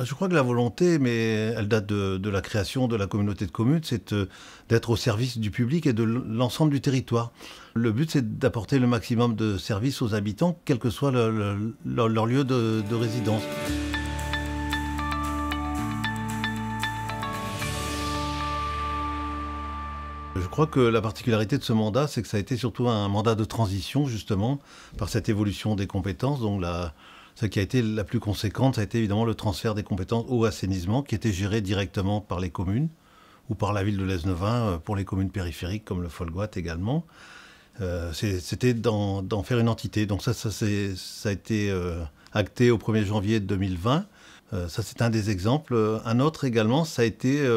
Je crois que la volonté, mais elle date de la création de la communauté de communes, c'est d'être au service du public et de l'ensemble du territoire. Le but, c'est d'apporter le maximum de services aux habitants, quel que soit leur lieu de résidence. Je crois que la particularité de ce mandat, c'est que ça a été surtout un mandat de transition, justement, par cette évolution des compétences. Donc celle qui a été la plus conséquente, ça a été évidemment le transfert des compétences eau et assainissement, qui était géré directement par les communes, ou par la ville de Lesneven, pour les communes périphériques, comme le Folgoat également. C'était d'en faire une entité. Donc ça a été acté au 1er janvier 2020. Ça, c'est un des exemples. Un autre également, ça a été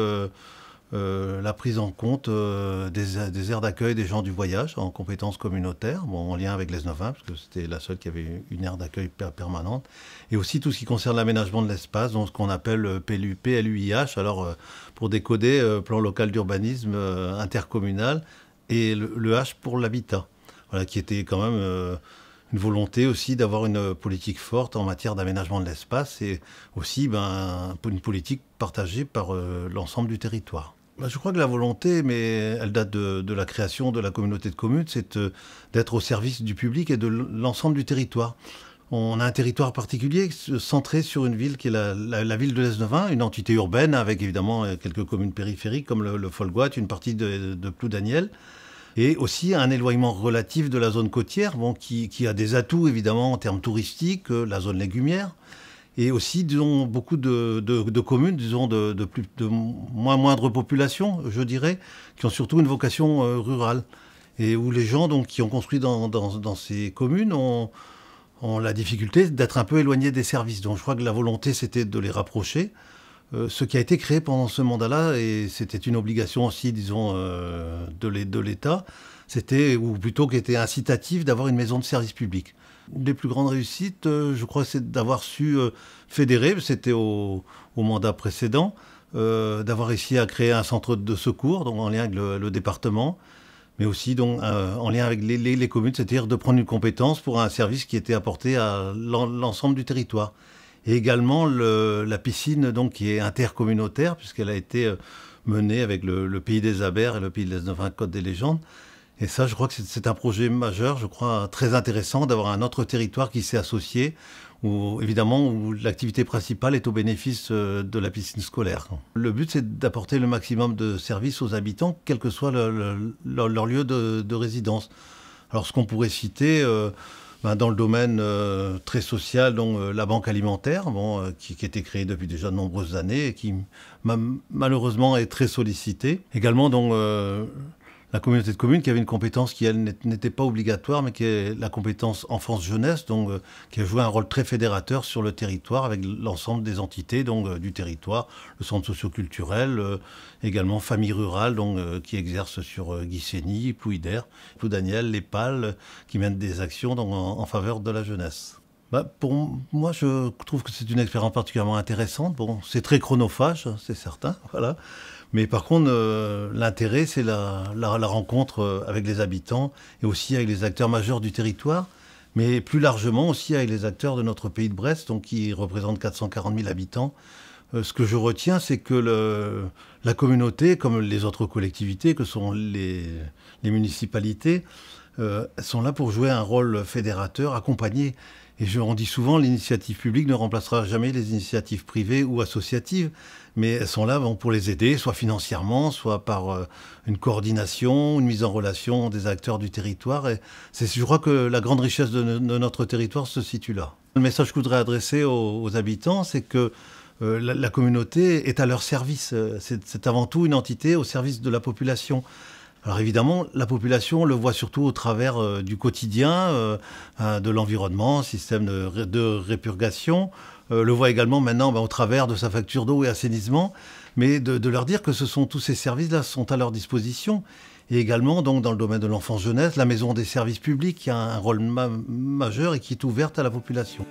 la prise en compte des aires d'accueil des gens du voyage en compétences communautaires, en lien avec Lesneven, parce que c'était la seule qui avait une aire d'accueil permanente. Et aussi tout ce qui concerne l'aménagement de l'espace, donc ce qu'on appelle PLUIH, alors pour décoder, plan local d'urbanisme intercommunal, et le H pour l'habitat, voilà, qui était quand même une volonté aussi d'avoir une politique forte en matière d'aménagement de l'espace et aussi une politique partagée par l'ensemble du territoire. Je crois que la volonté, mais elle date de la création de la communauté de communes, c'est d'être au service du public et de l'ensemble du territoire. On a un territoire particulier centré sur une ville qui est la ville de Lesneven, une entité urbaine avec évidemment quelques communes périphériques comme le Folgoat, une partie de Ploudaniel. Et aussi un éloignement relatif de la zone côtière, qui a des atouts évidemment en termes touristiques, la zone légumière, et aussi disons, beaucoup de communes disons, de moindre population, je dirais, qui ont surtout une vocation rurale. Et où les gens donc, qui ont construit dans ces communes ont la difficulté d'être un peu éloignés des services. Donc je crois que la volonté c'était de les rapprocher. Ce qui a été créé pendant ce mandat-là, et c'était une obligation aussi, disons, de l'État, c'était, ou plutôt qui était incitatif, d'avoir une maison de service public. Une des plus grandes réussites, je crois, c'est d'avoir su fédérer, c'était au mandat précédent, d'avoir réussi à créer un centre de secours, donc en lien avec le département, mais aussi donc, en lien avec les communes, c'est-à-dire de prendre une compétence pour un service qui était apporté à l'ensemble du territoire. Et également la piscine donc, qui est intercommunautaire, puisqu'elle a été menée avec le Pays des Abers et le Pays de Lesneven Côte des Légendes. Et ça, je crois que c'est un projet majeur, je crois, très intéressant d'avoir un autre territoire qui s'est associé, où l'activité principale est au bénéfice de la piscine scolaire. Le but, c'est d'apporter le maximum de services aux habitants, quel que soit leur lieu de résidence. Alors, ce qu'on pourrait citer... dans le domaine très social, donc la banque alimentaire, qui a été créée depuis déjà de nombreuses années et qui malheureusement est très sollicitée. Également, donc, la communauté de communes qui avait une compétence qui, elle, n'était pas obligatoire, mais qui est la compétence enfance-jeunesse, donc qui a joué un rôle très fédérateur sur le territoire avec l'ensemble des entités donc, du territoire, le centre socio-culturel, également famille rurale donc, qui exerce sur Guissény, Plouider, Ploudaniel, Les Pales, qui mènent des actions donc, en faveur de la jeunesse. Pour moi, je trouve que c'est une expérience particulièrement intéressante. Bon, c'est très chronophage, c'est certain, voilà. Mais par contre, l'intérêt, c'est la rencontre avec les habitants et aussi avec les acteurs majeurs du territoire, mais plus largement aussi avec les acteurs de notre pays de Brest, donc qui représentent 440 000 habitants. Ce que je retiens, c'est que la communauté, comme les autres collectivités, que sont les municipalités, sont là pour jouer un rôle fédérateur, accompagné. Et on dit souvent l'initiative publique ne remplacera jamais les initiatives privées ou associatives, mais elles sont là pour les aider, soit financièrement, soit par une coordination, une mise en relation des acteurs du territoire. Et je crois que la grande richesse de notre territoire se situe là. Le message que je voudrais adresser aux habitants, c'est que la communauté est à leur service. C'est avant tout une entité au service de la population. Alors évidemment, la population le voit surtout au travers du quotidien, de l'environnement, système de répurgation, le voit également maintenant au travers de sa facture d'eau et assainissement, mais de leur dire que tous ces services-là sont à leur disposition. Et également, donc, dans le domaine de l'enfance-jeunesse, la maison des services publics qui a un rôle majeur et qui est ouverte à la population.